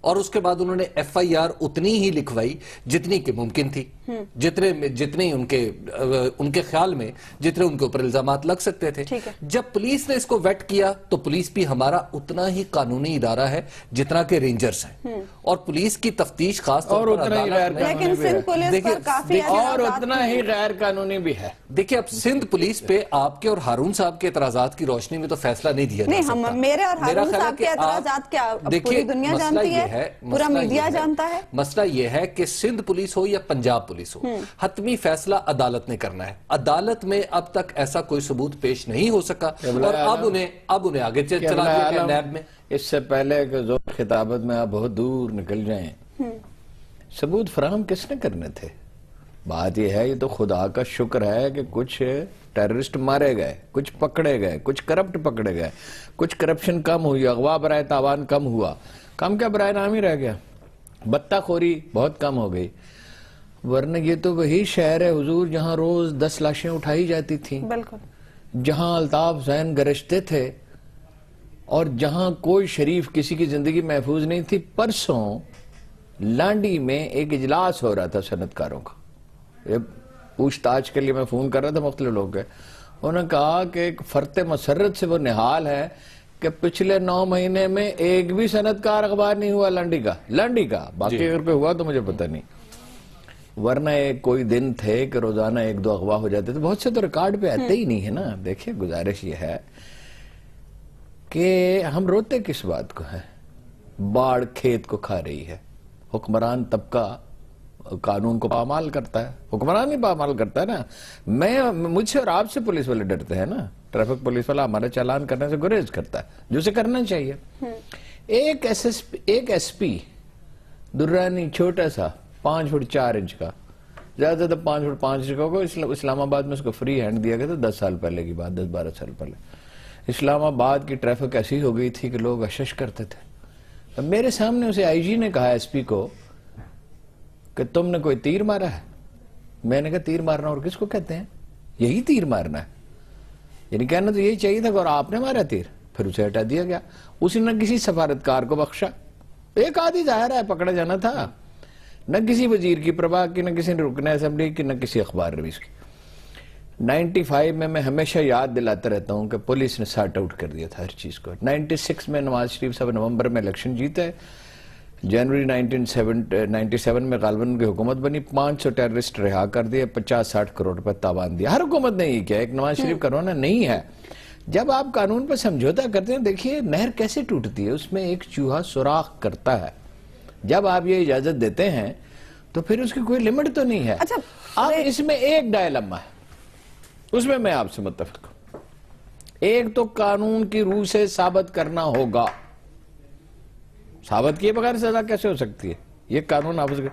اور اس کے بعد انہوں نے FIR اتنی ہی لکھوائی جتنی کہ ممکن تھی، جتنے ان کے خیال میں جتنے ان کے اوپر الزامات لگ سکتے تھے. جب پولیس نے اس کو ویٹ کیا تو پولیس بھی ہمارا اتنا ہی قانونی ادارہ ہے جتنا کہ رینجرز ہیں، اور پولیس کی تفتیش خاص طور پر لیکن سندھ پولیس پر کافی اور اتنا ہی غیر قانونی بھی ہے. دیکھیں اب سندھ پولیس پہ آپ کے اور ہارون صاحب کے اعتراضات کی روشنی میں تو فیصلہ نہیں دیا جا سکتا. میرے اور ہارون صاحب کے اعتراضات کیا پوری دنیا جانتی ہے، پورا میڈیا جانتا ہے. مسئلہ یہ ہے کہ سندھ پولیس ہو یا پنجاب پولیس ہو، حتمی فیصلہ عدالت نے کرنا ہے. عدالت میں اب تک ایسا کوئی ثبوت پیش نہیں ہو سکا، اور اب انہیں آگے چلا دیا گیا نیب میں. اس سے پہلے کہ زور خطابت میں آپ بہت دور نکل جائیں، ثبوت فراہم کس نے کرنے تھے؟ بات یہ ہے، یہ تو خدا کا شکر ہے کہ کچھ ٹیررسٹ مارے گئے، کچھ پکڑے گئے، کچھ کرپٹ پکڑے گئے، کچھ کرپشن کم ہوئی، اغوا برائے تاوان کم ہوا. کم کیا برائے نام ہی رہ گیا، بطہ خوری بہت کم ہو گئی. ورنہ یہ تو وہی شہر ہے حضور جہاں روز 10 لاشیں اٹھائی جاتی تھیں، جہاں الطاف حسین گرجتے تھے، اور جہاں کوئی شریف کسی کی زندگی محفوظ نہیں تھی. پرسوں لانڈی میں ایک اجلاس ہو رہا تھا صنعت کاروں کا، پوچھ تاچھ کے لیے میں فون کر رہا تھا مختلف لوگ کے. انہوں نے کہا کہ ایک فرط مسرت سے وہ نحال ہے کہ پچھلے 9 مہینے میں ایک بھی صنعت کار اخبار نہیں ہوا لانڈی کا. باقی اگر کوئی ہوا تو مجھے پتہ نہیں، ورنہ کوئی دن تھے کہ روزانہ 1-2 اغوا ہو جاتے تھے. بہت سے تو ریکارڈ پہ آتے ہی نہیں ہے نا. دیکھیں گزارش یہ ہے کہ ہم روتے کس بات کو ہے؟ باڑ کھیت کو کھا رہی ہے. حکمران طبقہ قانون کو پامال کرتا ہے، حکمران ہی پامال کرتا ہے نا. مجھ سے اور آپ سے پولیس والے ڈرتے ہیں نا. ٹریفک پولیس والا ہمارا چالان کرنے سے گریز کرتا ہے، جو اسے کرنا چاہیے. ایک ایس پی درانی چھوٹا سا 5 فٹ 4 انچ کا، زیادہ زیادہ 5 فٹ 5 انچ کا، اسلام آباد میں اس کو فری ہینڈ دیا گیا تھا 10 سال پہلے کی بات، 10-12 سال پہلے. اسلام آباد کی ٹریفک ایسی ہو گئی تھی کہ لوگ اشش کرتے تھے. اب میرے سامنے اسے آئی جی نے کہا ایس پی کو کہ تم نے کوئی تیر مارا ہے. میں نے کہا تیر مارنا اور کس کو کہتے ہیں؟ یہی تیر مارنا ہے. یعنی کہنا تو یہی چاہیے تھا کہ اور آپ نے مارا تیر. پھر اسے ہٹا دیا گیا. اس نے نہ کسی سفارتکار کو بخشا، ایک آدھی ظاہر ہے پکڑا جانا تھا، نہ کسی وزیر کی پرواہ کی، نہ کسی رکن اسمبلی کی، نہ کسی اخبار رویز کی. 95 میں ہمیشہ یاد دلاتا رہتا ہوں کہ پولیس نے سارٹ آؤٹ کر دیا تھا ہر چیز کو. 96 میں نواز شریف صاحب نومبر میں الیکشن جیتے، جنوری 1997 میں غالباً کی حکومت بنی، 500 ٹیررسٹ رہا کر دیے، 50-60 کروڑ روپے تاوان دیا. ہر حکومت نے یہ کیا، ایک نواز شریف کا رونا نہیں ہے. جب آپ قانون پر سمجھوتا کرتے ہیں، دیکھیے نہر کیسے ٹوٹتی ہے، اس میں ایک چوہا سوراخ کرتا ہے. جب آپ یہ اجازت دیتے ہیں تو پھر اس کی کوئی لمٹ تو نہیں ہے. اب اس میں ایک ڈائلما ہے، اس میں میں آپ سے متفق ہوں. ایک تو قانون کی روح سے ثابت کرنا ہوگا، ثابت کیے بغیر سزا کیسے ہو سکتی ہے؟ یہ قانون آپ سے.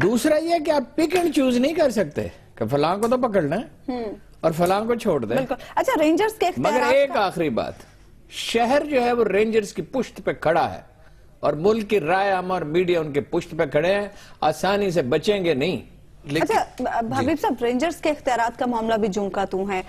دوسرا یہ کہ آپ پک اینڈ چوز نہیں کر سکتے کہ فلاں کو تو پکڑنا ہے اور فلاں کو چھوڑ دیں. اچھا رینجرز کے مگر ایک آخری بات، شہر جو ہے وہ رینجرز کی پشت پہ کھڑا ہے، اور ملک کی رائے عامہ اور میڈیا ان کے پشت پہ کھڑے ہیں، آسانی سے بچیں گے نہیں. اچھا حبیب صاحب، رینجرز کے اختیارات کا معاملہ بھی جوں کا توں ہے.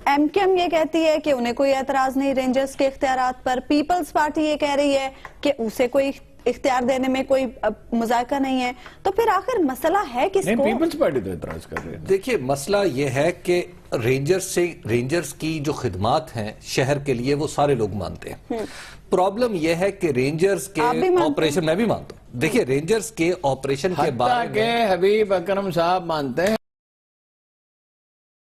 ایم کیو ایم یہ کہتی ہے کہ انہیں کوئی اعتراض نہیں رینجرز کے اختیارات پر، پیپلز پارٹی یہ کہہ رہی ہے کہ اسے کوئی اختیار دینے میں کوئی مذائقہ نہیں ہے. تو پھر آخر مسئلہ ہے کس کو؟ پیپلز پارٹی تو اعتراض کر رہی ہے. دیکھیے مسئلہ یہ ہے کہ رینجرز کی جو خدمات ہیں شہر کے لیے وہ سارے لوگ مانتے ہیں. پرابلم یہ ہے کہ رینجرز کے آپریشن، میں بھی مانتا ہوں، دیکھیے رینجرز کے آپریشن کے بارے میں حبیب اکرم صاحب مانتے ہیں.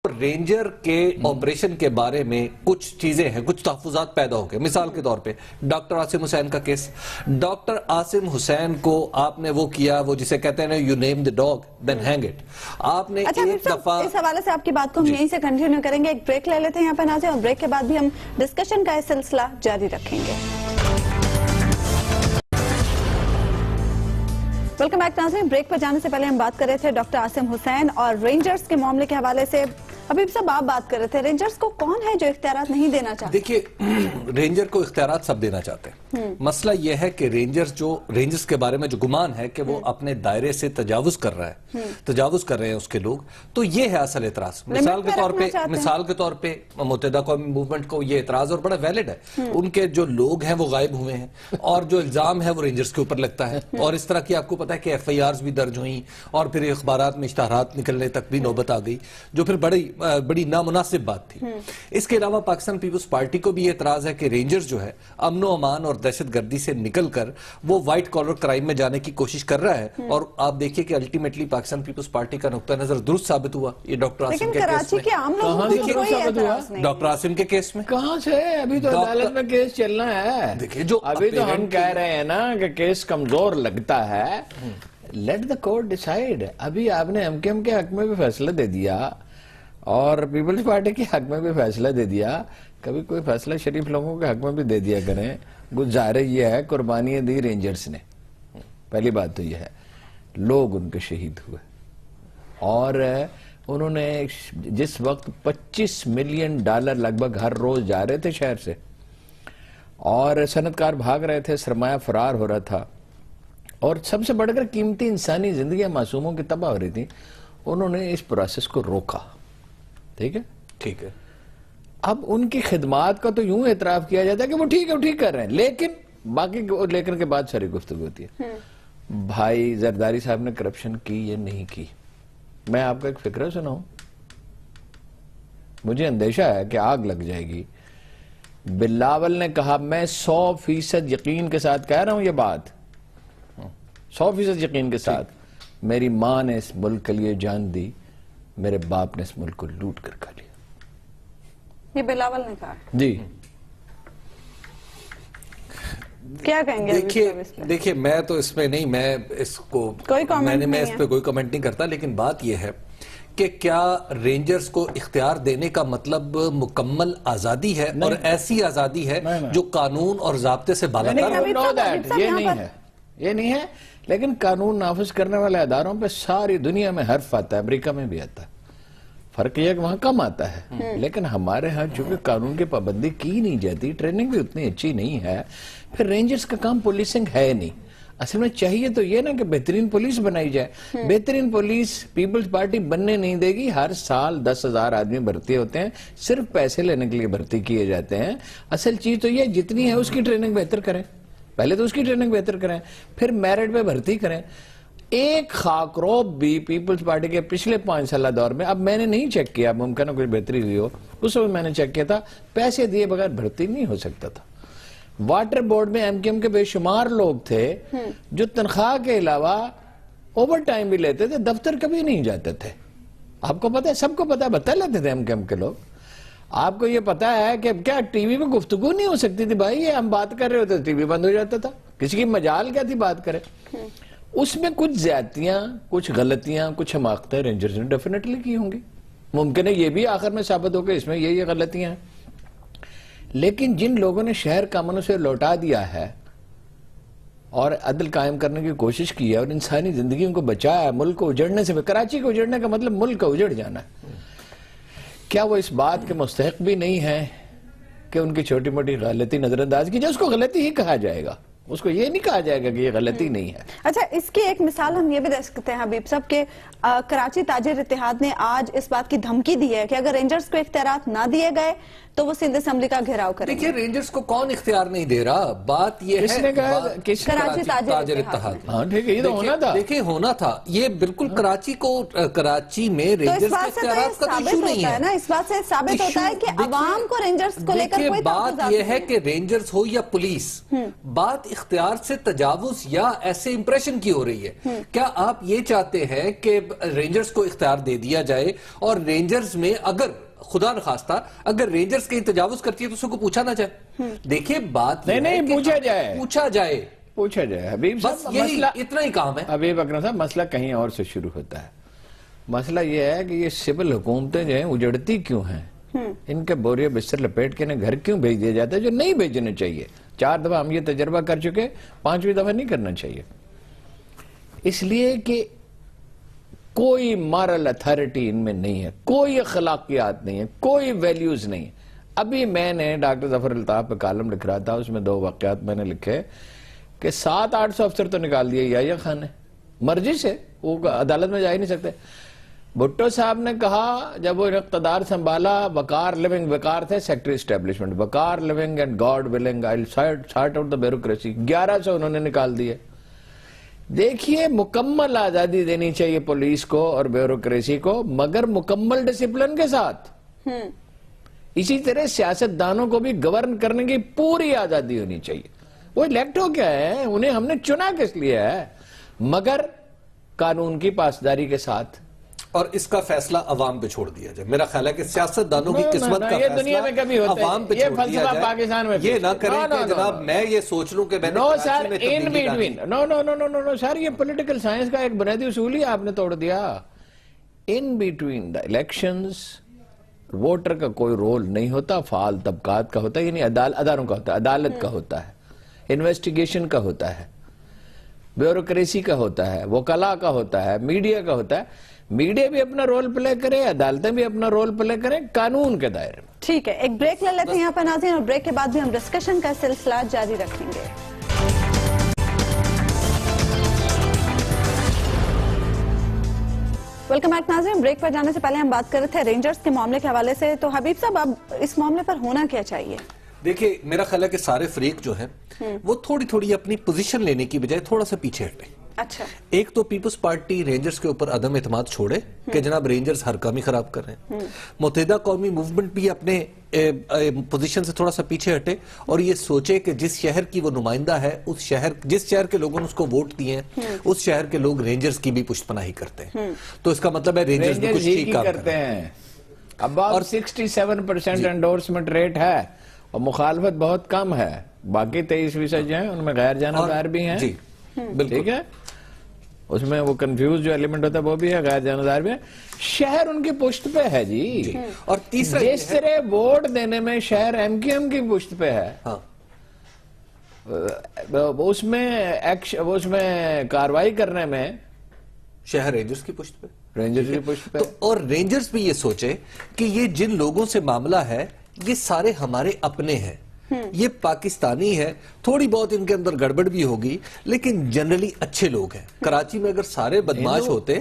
رینجر کے آپریشن کے بارے میں کچھ چیزیں ہیں، کچھ تحفظات پیدا ہو گئے. مثال کے طور پہ ڈاکٹر عاصم حسین کا کیس، ڈاکٹر عاصم حسین کو آپ نے وہ کیا، وہ جسے کہتے ہیں you name the dog then hang it. آپ نے ایک دفعہ اس حوالے سے آپ کی بات کو ہم یہیں سے کنٹینیو کریں گے. ایک بریک لے لیتے ہیں یہاں پہ ناظرین، اور بریک کے بعد بھی ہم ڈسکشن کا یہ سلسلہ جاری رکھیں گے. ویلکم بیک ناظرین. بریک پر جانے سے پہلے ہم بات کر رہے تھے ڈاکٹر عاصم حسین اور رینجرز کے معاملے کے حوالے سے. حبیب صاحب آپ بات کر رہے تھے، رینجرز کو کون ہے جو اختیارات نہیں دینا چاہتے؟ دیکھیے رینجر کو اختیارات سب دینا چاہتے ہیں، مسئلہ یہ ہے کہ رینجرز کے بارے میں جو گمان ہے کہ وہ اپنے دائرے سے تجاوز کر رہے ہیں اس کے لوگ، تو یہ ہے اصل اعتراض۔ مثال کے طور پہ متحدہ قومی موومنٹ کو یہ اعتراض اور بڑا ویلڈ ہے، ان کے جو لوگ ہیں وہ غائب ہوئے ہیں اور جو الزام ہے وہ رینجرز کے اوپر لگتا ہے، اور اس طرح کی آپ کو پتا ہے کہ ایف آئی آرز بھی درج ہوئیں اور پھر اخبارات میں اشتہارات نکلنے تک بھی نوبت آ گئی، جو پھر بڑی نامناسب بات تھی۔ اس کے علاوہ پاکستان پیپلز پارٹی کو بھی یہ اعتراض ہے کہ رینجرز جو ہے امن و امان اور دہشت گردی سے نکل کر وہ وائٹ کالر کرائم میں جانے کی کوشش کر رہا ہے، اور آپ دیکھیے کہ الٹیمیٹلی پاکستان پیپلز پارٹی کا نقطہ نظر درست ثابت ہوا۔ یہ ڈاکٹر عاصم کے کیس میں، ڈاکٹر عاصم کے کیس میں کہاں سے؟ ابھی تو عدالت میں کیس چلنا ہے۔ دیکھیے جو ابھی تو ہم کہہ رہے ہیں نا کہ کیس کمزور لگتا ہے، لیٹ دا کورٹ ڈیسائیڈ۔ ابھی آپ نے ایم کیو ایم کے حق میں بھی فیصلہ دے دیا اور پیپلز پارٹی کے حق میں بھی فیصلہ دے دیا، کبھی کوئی فیصلہ شریف لوگوں کے حق میں بھی دے دیا کریں۔ گزارے یہ ہے قربانیاں دی رینجرز نے، پہلی بات تو یہ ہے، لوگ ان کے شہید ہوئے، اور انہوں نے جس وقت $25 ملین لگ بھگ ہر روز جا رہے تھے شہر سے، اور صنعت کار بھاگ رہے تھے، سرمایہ فرار ہو رہا تھا، اور سب سے بڑھ کر قیمتی انسانی زندگیاں معصوموں کی تباہ ہو رہی تھی، انہوں نے اس پروسیس کو روکا۔ ٹھیک ہے، اب ان کی خدمات کا تو یوں اعتراف کیا جاتا ہے کہ وہ ٹھیک کر رہے ہیں، لیکن باقی لیکن کے بعد ساری گفتگو ہوتی ہے۔ بھائی زرداری صاحب نے کرپشن کی یا نہیں کی؟ میں آپ کا ایک فکرہ سناؤں، مجھے اندیشہ ہے کہ آگ لگ جائے گی۔ بلاول نے کہا میں 100% یقین کے ساتھ کہہ رہا ہوں یہ بات، 100% یقین کے ساتھ، میری ماں نے اس ملک کے لیے جان دی، میرے باپ نے اس ملک کو لوٹ کر کھا لیا۔ یہ بلاول نے کہا جی، کیا کہیں گے؟ دیکھیے میں تو اس میں نہیں، میں اس پہ کوئی کمنٹ نہیں کرتا، لیکن بات یہ ہے کہ کیا رینجرز کو اختیار دینے کا مطلب مکمل آزادی ہے، اور ایسی آزادی ہے جو قانون اور ضابطے سے بالاتر؟ یہ نہیں ہے، لیکن قانون نافذ کرنے والے اداروں پہ ساری دنیا میں حرف آتا ہے، امریکہ میں بھی آتا ہے، فرق یہ ہے کہ وہاں کم آتا ہے، لیکن ہمارے ہاں چونکہ قانون کی پابندی کی نہیں جاتی، ٹریننگ بھی اتنی اچھی نہیں ہے، پھر رینجرز کا کام پولیسنگ ہے نہیں۔ اصل میں چاہیے تو یہ نا کہ بہترین پولیس بنائی جائے، بہترین پولیس پیپلز پارٹی بننے نہیں دے گی۔ ہر سال 10,000 آدمی بھرتی ہوتے ہیں، صرف پیسے لینے کے لیے بھرتی کیے جاتے ہیں۔ اصل چیز تو یہ جتنی ہے اس کی ٹریننگ بہتر کریں، پہلے تو اس کی ٹریننگ بہتر کریں، پھر میرٹ پہ بھرتی کریں۔ ایک خاکروب بھی پیپلز پارٹی کے پچھلے 5 سالہ دور میں، اب میں نے نہیں چیک کیا، ممکن ہے کوئی بہتری ہوئی ہو، اس وقت میں نے چیک کیا تھا، پیسے دیے بغیر بھرتی نہیں ہو سکتا تھا۔ واٹر بورڈ میں ایم کیو ایم کے بے شمار لوگ تھے جو تنخواہ کے علاوہ اوور ٹائم بھی لیتے تھے، دفتر کبھی نہیں جاتے تھے۔ آپ کو پتا ہے، سب کو پتا ہے، بتا لیتے تھے ایم کیو ایم کے لوگ۔ آپ کو یہ پتا ہے کہ کیا ٹی وی میں گفتگو نہیں ہو سکتی تھی؟ بھائی یہ ہم بات کر رہے ہوتے ٹی وی بند ہو جاتا تھا، کسی کی مجال کیا تھی بات کرے؟ اس میں کچھ زیادتیاں، کچھ غلطیاں، کچھ حماقتیں رینجرز نے ڈیفینیٹلی کی ہوں گی، ممکن ہے یہ بھی آخر میں ثابت ہو کہ اس میں یہ غلطیاں ہیں، لیکن جن لوگوں نے شہر کا امن سے لوٹا دیا ہے اور عدل قائم کرنے کی کوشش کی ہے اور انسانی زندگیوں کو بچایا ہے، ملک کو اجڑنے سے، کراچی کو اجڑنے کا مطلب ملک کا اجڑ جانا ہے، کیا وہ اس بات کے مستحق بھی نہیں ہے کہ ان کی چھوٹی موٹی غلطی نظر انداز کی جائے؟ اس کو غلطی ہی کہا جائے گا، اس کو یہ نہیں کہا جائے گا کہ یہ غلطی نہیں ہے۔ اچھا، اس کی ایک مثال ہم یہ بھی دے سکتے ہیں حبیب صاحب کہ کراچی تاجر اتحاد نے آج اس بات کی دھمکی دی ہے کہ اگر رینجرز کو اختیارات نہ دیے گئے تو وہ سندھ اسمبلی کا گھیراؤ کریں گے۔ دیکھیے رینجرز کو کون اختیار نہیں دے رہا، بات یہ ہے کراچی تاجر اتحاد۔ ہاں ٹھیک ہے، یہ تو ہونا تھا، دیکھیں ہونا تھا، یہ بالکل کراچی میں رینجرز کے اختیارات کا تو ایشو نہیں ہے۔ اس بات سے ثابت ہوتا ہے کہ عوام کو رینجرز کو لے کر کوئی بات یہ ہے کہ رینجرز ہو یا پولیس، بات اختیار سے تجاوز یا ایسے امپریشن کی ہو رہی ہے۔ کیا آپ یہ چاہتے ہیں کہ رینجرز کو اختیار دے دیا جائے اور رینجرز میں اگر خدا نخواستہ اگر رینجرز کہیں تجاوز کرتی ہے تو اس کو پوچھا نہ جائے؟ دیکھیں بات نہیں پوچھا جائے حبیب بس صاحب، اتنا ہی کام ہے۔ حبیب اکرم صاحب، مسئلہ کہیں اور سے شروع ہوتا ہے۔ مسئلہ یہ ہے کہ یہ سول حکومتیں جو ہیں اجڑتی کیوں ہیں، ان کے بورے بستر لپیٹ کے انہیں گھر کیوں بھیج دیا جاتا ہے جو نہیں بھیجنا چاہیے؟ 4 دفعہ ہم یہ تجربہ کر چکے، 5ویں دفعہ نہیں کرنا چاہیے، اس لیے کہ کوئی مارل اتھارٹی ان میں نہیں ہے، کوئی اخلاقیات نہیں ہے، کوئی ویلیوز نہیں ہے۔ ابھی میں نے ڈاکٹر ظفر الطاف پہ کالم لکھ رہا تھا, اس میں 2 واقعات میں نے لکھے کہ 700-800 افسر تو نکال دیے یا خان نے مرضی سے, وہ عدالت میں جا ہی نہیں سکتے. بھٹو صاحب نے کہا جب وہ اقتدار سنبھالا, وقار لیونگ, وقار تھے secretary establishment, Waqar living and God willing I sort out the bureaucracy, 1100 انہوں نے نکال دیے. دیکھیے مکمل آزادی دینی چاہیے پولیس کو اور بیوروکریسی کو, مگر مکمل ڈسپلن کے ساتھ. اسی طرح سیاستدانوں کو بھی گورن کرنے کی پوری آزادی ہونی چاہیے. وہ الیکٹ ہو کیا ہے, انہیں ہم نے چنا کس لیے ہے, مگر قانون کی پاسداری کے ساتھ. اور اس کا فیصلہ عوام پہ چھوڑ دیا جائے. میرا خیال ہے کہ سیاستدانوں کی قسمت کا یہ دنیا میں کبھی فیصلہ ہوتا ہے, عوام پہ یہ چھوڑ دیا فلسفہ جائے. پاکستان میں یہ نہ کریں کہ جناب میں یہ سوچ لوں کہ میں نے نو کراچی سر, میں ان تبدیلی لانی. بٹوین نو سر, یہ پولیٹیکل سائنس کا ایک بنیادی اصول ہی آپ نے توڑ دیا. In between the elections voter کا کوئی رول نہیں ہوتا, فعال طبقات کا ہوتا ہے, یعنی اداروں کا ہوتا ہے, عدالت کا ہوتا ہے, انویسٹیگیشن کا ہوتا ہے, بیوروکریسی کا ہوتا ہے, وکلاء کا ہوتا ہے, میڈیا کا ہوتا ہے. میڈیا بھی اپنا رول پلے کرے, عدالتیں بھی اپنا رول پلے کریں قانون کے دائرے میں. ٹھیک ہے, ایک بریک لے لیتے ہیں یہاں پر ناظرین, اور بریک کے بعد بھی ہم ڈسکشن کا سلسلہ جاری رکھیں گے. ویلکم بیک ناظرین. بریک پر جانے سے پہلے ہم بات کر رہے تھے رینجرز کے معاملے کے حوالے سے, تو حبیب صاحب اب اس معاملے پر ہونا کیا چاہیے؟ دیکھیں میرا خیال ہے کہ سارے فریق جو ہیں وہ تھوڑی تھوڑی اپنی پوزیشن لینے کی بجائے تھوڑا سا پیچھے ہٹیں. اچھا, ایک تو پیپلز پارٹی رینجرز کے اوپر عدم اعتماد چھوڑے کہ جناب رینجرز ہر کام ہی خراب کر رہے ہیں. متحدہ قومی موومنٹ بھی اپنے پوزیشن سے تھوڑا سا پیچھے ہٹے اور یہ سوچے کہ جس شہر کی وہ نمائندہ ہے, جس شہر کے لوگوں نے اس کو ووٹ دیے ہیں, اس شہر کے لوگ رینجرز کی بھی پشت پناہی کرتے ہیں. تو اس کا مطلب ہے رینجرز بھی کچھ ٹھیک کام کرتے ہیں. اب 67% انڈورسمنٹ ریٹ ہے اور مخالفت بہت کم ہے. باقی 23% جو ہیں ان میں غیر جانبدار بھی ہیں. جی ٹھیک ہے, اس میں وہ کنفیوز جو ایلیمنٹ ہوتا ہے وہ بھی ہے, غیر جانبدار بھی ہے. شہر ان کی پشت پہ ہے جی. اور تیسرا جس طرح ووٹ دینے میں شہر ایم کیو ایم کی پشت پہ ہے, اس میں کاروائی کرنے میں شہر رینجرز کی پشت پہ, رینجرز کی پشت پہ. اور رینجرز بھی یہ سوچے کہ یہ جن لوگوں سے معاملہ ہے یہ سارے ہمارے اپنے ہیں, یہ پاکستانی ہے. تھوڑی بہت ان کے اندر گڑبڑ بھی ہوگی لیکن جنرلی اچھے لوگ ہیں. کراچی میں اگر سارے بدماش ہوتے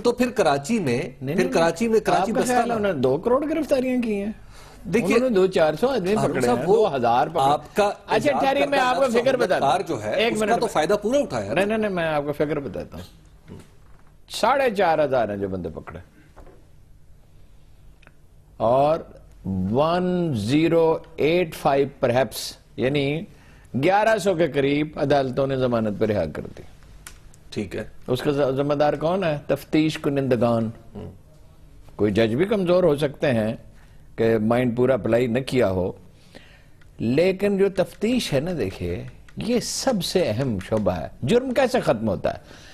تو پھر کراچی میں کراچی بستا انہوں نے 2 کروڑ گرفتاریاں کی ہیں. دیکھیے 200-400 آدمی پکڑے ہیں, 2000 پکڑے. آپ کا اچھا ٹھہریے, میں آپ کو فگر بتاتا ہوں جو ہے ایک اس کا منٹ تو فائدہ پورا اٹھایا. نہیں, میں آپ کو فگر بتاتا ہوں. 4,500 ہیں جو بندے پکڑے, اور 1085 پرہیپس یعنی 1100 کے قریب عدالتوں نے ضمانت پہ رہا کر دی. ٹھیک ہے, اس کا ذمہ دار کون ہے؟ تفتیش کنندگان. کوئی جج بھی کمزور ہو سکتے ہیں کہ مائنڈ پورا اپلائی نہ کیا ہو, لیکن جو تفتیش ہے نا, دیکھیے یہ سب سے اہم شعبہ ہے. جرم کیسے ختم ہوتا ہے؟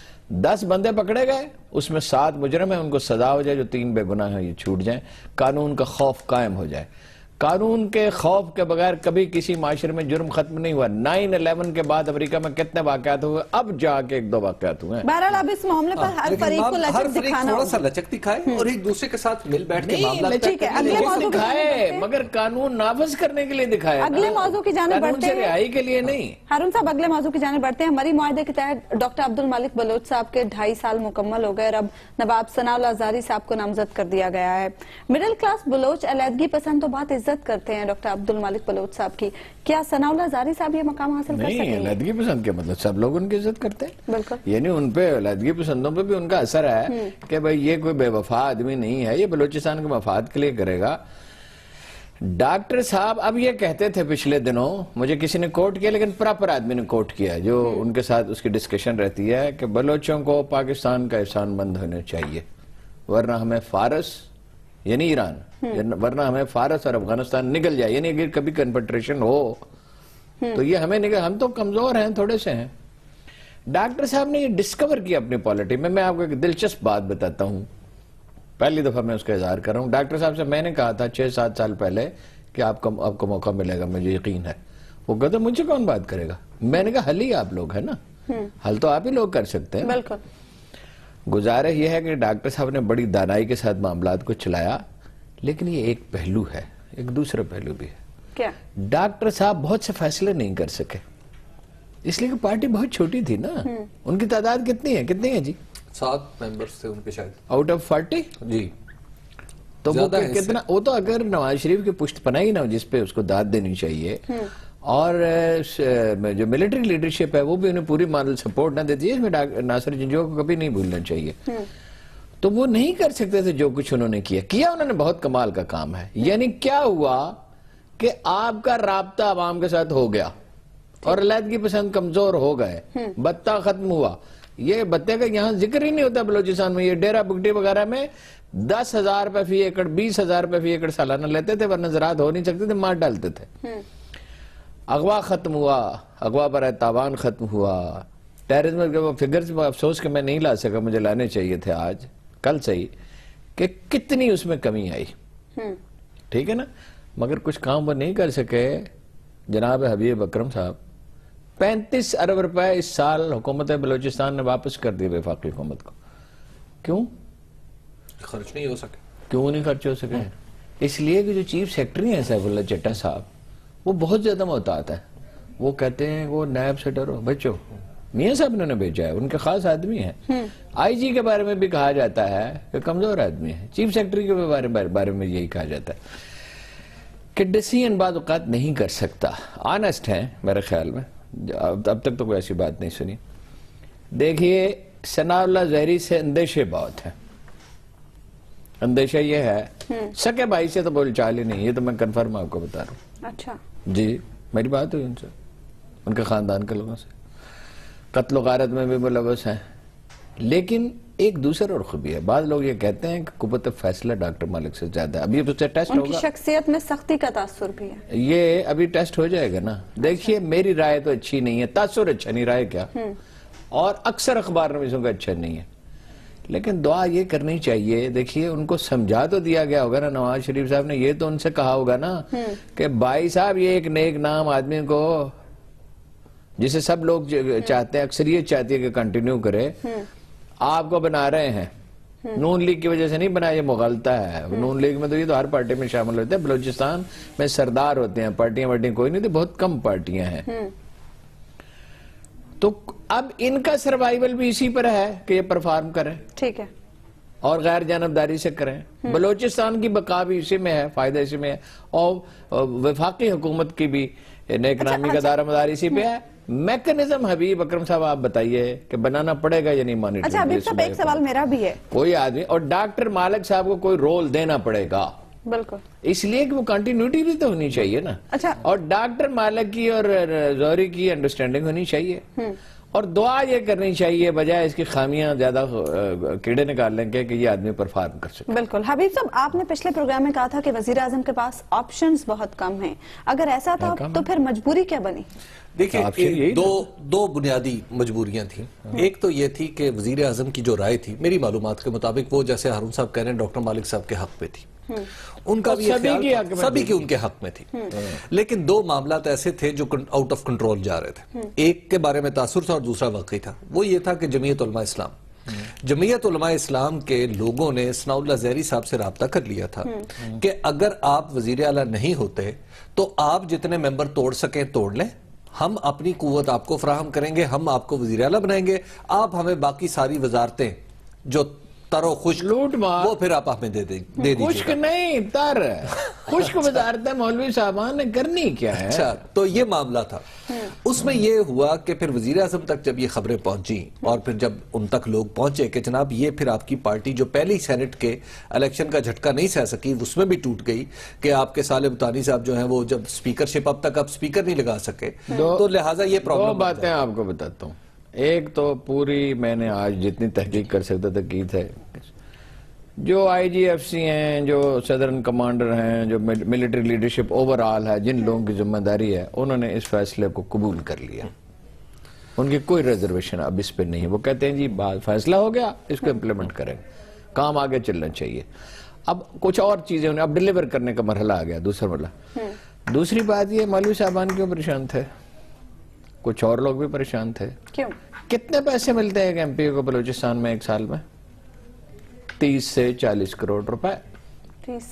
10 بندے پکڑے گئے, اس میں 7 مجرم ہیں, ان کو سزا ہو جائے, جو 3 بے گناہ ہیں یہ چھوٹ جائیں, قانون کا خوف قائم ہو جائے. قانون کے خوف کے بغیر کبھی کسی معاشرے میں جرم ختم نہیں ہوا. 9/11 کے بعد امریکہ میں کتنے واقعات ہوئے, اب جا کے 1-2 واقعات ہوئے ہیں. بہرحال اب اس معاملے پر ہر فریق کو لچک دکھانا تھوڑا سا لچک دکھائے اور ایک دوسرے کے ساتھ مل بیٹھ کے معاملہ ٹھیک ہے. اگلے موضوع کی دکھائے, مگر قانون نافذ کرنے کے لیے دکھائے, اگلے موضوع کی جانب بڑھتے ہیں, رہائی کے لیے نہیں. ہارون صاحب اگلے موضوع کی جانب بڑھتے ہیں. ہماری معاہدے کے تحت ڈاکٹر عبد المالک بلوچ صاحب کے 2.5 سال مکمل ہو گئے اور اب نواب ثناء اللہ زاری صاحب کو نامزد کر دیا گیا ہے. مڈل کلاس بلوچ علیحدگی پسند تو بہت عزت کرتے ہیں ڈاکٹر عبد المالک بلوچ صاحب کی, کیا ثناء اللہ زاری صاحب یہ مقام حاصل کر سکیں گے؟ نہیں, علیحدگی پسند کیا مطلب, سب لوگ ان کی عزت کرتے ہیں. بالکل, یعنی ان پہ علیحدگی پسندوں پہ بھی ان کا اثر ہے کہ بھئی یہ کوئی بے وفا آدمی نہیں ہے, یہ بلوچستان کے مفاد کے لیے کرے گا. ڈاکٹر صاحب اب یہ کہتے تھے پچھلے دنوں, مجھے کسی نے کوٹ کیا, لیکن پراپر آدمی نے کوٹ کیا جو ان کے ساتھ اس کی ڈسکشن رہتی ہے, کہ بلوچوں کو پاکستان کا احسان مند ہونا چاہیے, ورنہ ہمیں فارس یعنی ایران, ورنہ ہمیں فارس اور افغانستان نگل جائے. یعنی اگر کبھی کنفیڈریشن ہو تو یہ ہمیں نگل, ہم تو کمزور ہیں, تھوڑے سے ہیں. ڈاکٹر صاحب نے یہ ڈسکور کیا اپنی پالیٹی میں. میں آپ کو ایک دلچسپ بات بتاتا ہوں, پہلی دفعہ میں اس کا اظہار کر رہا ہوں. ڈاکٹر صاحب سے میں نے کہا تھا 6-7 سال پہلے کہ آپ کو موقع ملے گا, مجھے یقین ہے. وہ کہتا مجھے کون بات کرے گا؟ میں نے کہا حل ہی آپ لوگ ہیں نا, حل تو آپ ہی لوگ کر سکتے ہیں. بالکل. گزارش یہ ہے کہ ڈاکٹر صاحب نے بڑی دانائی کے ساتھ معاملات کو چلایا, لیکن یہ ایک پہلو ہے, ایک دوسرا پہلو بھی ہے. کیا؟ ڈاکٹر صاحب بہت سے فیصلے نہیں کر سکے اس لیے کہ پارٹی بہت چھوٹی تھی نا. ان کی تعداد کتنی ہے جی؟ 7 ممبرز تھے ان کے شاید. Out of 40. جی تو وہ کتنا, وہ تو اگر نواز شریف کی پشت پناہی نہ ہو جس پہ اس کو داد دینی چاہیے, اور جو ملٹری لیڈرشپ ہے وہ بھی انہیں پوری مارل سپورٹ نہ دیتی ہے, اس میں ناصر جنجو کو کبھی نہیں بھولنا چاہیے. تو وہ نہیں کر سکتے تھے جو کچھ انہوں نے کیا انہوں نے بہت کمال کا کام ہے. یعنی کیا ہوا کہ آپ کا رابطہ عوام کے ساتھ ہو گیا اور علیحدگی پسند کمزور ہو گئے, بتہ ختم ہوا. یہ بتے کا یہاں ذکر ہی نہیں ہوتا بلوچستان میں. یہ ڈیرہ بگٹی وغیرہ میں 10,000 روپے فی ایکڑ 20,000 روپے فی ایکڑ سالانہ لیتے تھے, ورنہ زراعت ہو نہیں سکتے تھے, مار ڈالتے تھے. اغوا ختم ہوا, اغوا برائے تاوان ختم ہوا. ٹیررزم کے وہ فگرز میں افسوس کہ میں نہیں لا سکا, مجھے لانے چاہیے تھے آج کل سے ہی, کہ کتنی اس میں کمی آئی. ٹھیک ہے نا, مگر کچھ کام وہ نہیں کر سکے. جناب حبیب اکرم صاحب 35 ارب روپے اس سال حکومت بلوچستان نے واپس کر دی وفاقی حکومت کو. کیوں خرچ نہیں ہو سکے؟ کیوں نہیں خرچ ہو سکے؟ اس لیے کہ جو چیف سیکرٹری ہیں سیف اللہ چٹا صاحب, وہ بہت زیادہ محتاط ہے. وہ کہتے ہیں وہ نائب سے ڈرو بچو. میاں صاحب نے بھیجا ہے, ان کے خاص آدمی ہیں. آئی جی کے بارے میں بھی کہا جاتا ہے کہ کمزور آدمی ہے. چیف سیکرٹری کے بارے میں یہی کہا جاتا ہے کہ ڈیسیژن بعض اوقات نہیں کر سکتا. آنےسٹ ہیں میرے خیال میں, اب تک تو کوئی ایسی بات نہیں سنی. دیکھیے ثناء اللہ زہری سے اندیشے بہت ہیں. اندیشہ یہ ہے سکے بھائی سے تو بول چال ہی نہیں, یہ تو میں کنفرم آپ کو بتا رہا ہوں. اچھا جی, میری بات ہوئی ان سے, ان کے خاندان کے لوگوں سے. قتل و غارت میں بھی ملوث ہیں. لیکن ایک دوسرا رخ بھی ہے. بعض لوگ یہ کہتے ہیں کہ قوت فیصلہ ڈاکٹر مالک سے زیادہ ہے. ابھی اس سے ٹیسٹ ان ہوگا, کی شخصیت میں سختی کا تاثر بھی ہے. یہ ابھی ٹیسٹ ہو جائے گا نا. دیکھیے میری رائے تو اچھی نہیں ہے, تاثر اچھا نہیں, رائے کیا, اور اکثر اخبار نویسوں کا اچھا نہیں ہے. لیکن دعا یہ کرنی چاہیے. دیکھیے ان کو سمجھا تو دیا گیا ہوگا نا, نواز شریف صاحب نے یہ تو ان سے کہا ہوگا نا کہ بھائی صاحب یہ ایک نیک نام آدمی کو, جسے سب لوگ چاہتے ہیں, اکثریت چاہتی ہے کہ کنٹینیو کرے, آپ کو بنا رہے ہیں. نون لیگ کی وجہ سے نہیں بنا, یہ مغالطہ ہے. نون لیگ میں تو یہ تو ہر پارٹی میں شامل ہوتے ہیں. بلوچستان میں سردار ہوتے ہیں, پارٹیاں کوئی نہیں تھی, بہت کم پارٹیاں ہیں. تو اب ان کا سروائیول بھی اسی پر ہے کہ یہ پرفارم کریں, ٹھیک ہے, اور غیر جانبداری سے کریں. بلوچستان کی بقا بھی اسی میں ہے, فائدہ اسی میں ہے, اور وفاقی حکومت کی بھی نیک نامی کا دار مدار اسی پہ ہے. میکنزم حبیب اکرم صاحب آپ بتائیے کہ بنانا پڑے گا یا نہیں مانیٹر. اچھا حبیب صاحب ایک سوال میرا بھی ہے. کوئی آدمی, اور ڈاکٹر مالک صاحب کو کوئی رول دینا پڑے گا, بالکل, اس لیے کہ وہ کنٹینیوٹی بھی تو ہونی چاہیے نا. اچھا, اور ڈاکٹر مالک کی اور زہری کی انڈرسٹینڈنگ ہونی چاہیے, اور دعا یہ کرنی چاہیے بجائے اس کی خامیاں زیادہ کیڑے نکالنے کے کہ یہ آدمی پرفارم کر سکے. بالکل. حبیب صاحب آپ نے پچھلے پروگرام میں کہا تھا کہ وزیراعظم کے پاس آپشنز بہت کم ہیں. اگر ایسا تھا تو پھر مجبوری کیا بنی؟ دیکھیں دو بنیادی مجبوریاں تھیں. ایک تو یہ تھی کہ وزیر اعظم کی جو رائے تھی میری معلومات کے مطابق, وہ جیسے ہارون صاحب کہہ رہے ہیں ڈاکٹر مالک صاحب کے حق پہ تھی, ان کا بھی سبھی کی ان کے حق میں تھی. لیکن 2 معاملات ایسے تھے جو آؤٹ آف کنٹرول جا رہے تھے. ایک کے بارے میں تاثر تھا اور دوسرا واقعی تھا. وہ یہ تھا کہ جمعیت علماء اسلام کے لوگوں نے ثناء اللہ زہری صاحب سے رابطہ کر لیا تھا کہ اگر آپ وزیر اعلیٰ نہیں ہوتے تو آپ جتنے ممبر توڑ سکیں توڑ لیں, ہم اپنی قوت آپ کو فراہم کریں گے, ہم آپ کو وزیر اعلیٰ بنائیں گے, آپ ہمیں باقی ساری وزارتیں جو تر و خشک وہ پھر آپ ہمیں دے دیجیے. خشک نہیں, تر خشک وزارتیں مولوی صاحبان نے کرنی کیا ہے. اچھا, تو یہ معاملہ تھا. اس میں یہ ہوا کہ پھر وزیر اعظم تک جب یہ خبریں پہنچی اور پھر جب ان تک لوگ پہنچے کہ جناب یہ پھر آپ کی پارٹی جو پہلی سینٹ کے الیکشن کا جھٹکا نہیں سہ سکی, اس میں بھی ٹوٹ گئی کہ آپ کے صالح بطانی صاحب جو ہیں وہ جب سپیکرشپ اب تک آپ سپیکر نہیں لگا سکے, تو لہٰذا یہ پرابلم. 2 باتیں آپ کو بتاتا ہوں. ایک تو پوری میں نے آج جتنی تحقیق کر سکتا تھا کی تھے, جو آئی جی ایف سی ہیں, جو صدرن کمانڈر ہیں, جو ملٹری لیڈرشپ اوورآل ہے, جن لوگوں کی ذمہ داری ہے, انہوں نے اس فیصلے کو قبول کر لیا. ان کی کوئی ریزرویشن اب اس پہ نہیں. وہ کہتے ہیں جی فیصلہ ہو گیا, اس کو امپلیمنٹ کریں, کام آگے چلنا چاہیے. اب کچھ اور چیزیں انہیں اب ڈیلیور کرنے کا مرحلہ آ گیا, دوسرا مرحلہ. دوسری بات یہ, مولوی صاحبان کیوں پریشان تھے, کچھ اور لوگ بھی پریشان تھے. کیوں؟ کتنے پیسے ملتے ہیں ایک ایم پی کو بلوچستان میں ایک سال میں؟ 30 سے 40 کروڑ روپے. 30